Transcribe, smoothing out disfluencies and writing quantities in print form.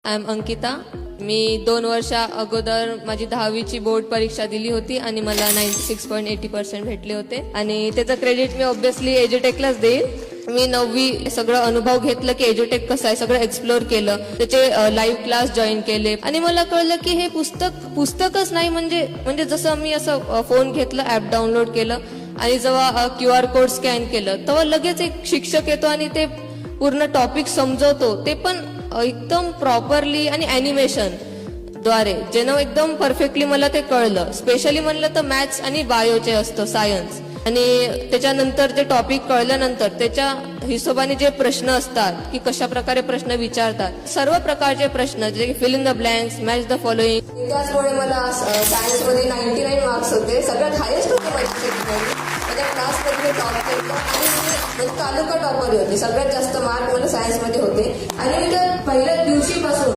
I am Ankita. मी 2 वर्षा अगोदर माझी 10वीची बोर्ड परीक्षा दिली होती आणि मला 96.80% भेटले होते आणि त्याचं क्रेडिट मी ऑब्व्हियसली एज्युटेकलाच देईल. मी 9वी सगळं अनुभव घेतलं की एज्युटेक कसं आहे सगळं एक्सप्लोर केलं, त्याचे लाईव्ह क्लास जॉईन केले आणि मला कळलं की हे पुस्तकच नाही. म्हणजे जसं मी असं फोन घेतलं, ऍप डाउनलोड केलं आणि जेव्हा QR कोड स्कॅन केलं तेव्हा लगेच एक शिक्षक येतो आणि ते पूर्ण टॉपिक समजवतो, ते पण एकदम प्रॉपरली आणि ॲनिमेशन द्वारे, जेव्हा एकदम परफेक्टली मला ते कळलं. स्पेशली म्हणलं तर मॅथ्स आणि बायोचे असतं, सायन्स. आणि त्याच्यानंतर जे टॉपिक कळल्यानंतर त्याच्या हिशोबाने जे प्रश्न असतात की कशा प्रकारे प्रश्न विचारतात, सर्व प्रकारचे प्रश्न जे fill in the blanks, match the following. त्याचमुळे मला सायन्समध्ये 99 मार्क्स होते, सगळ्यात हायेस्ट होते माझ्या क्लासमध्ये टॉप केलं आणि म्हणजे तालुका टॉपर होते. सगळ्यात जास्त मार्क मला सायन्समध्ये होते आणि मी तर पहिल्या दिवशीपासून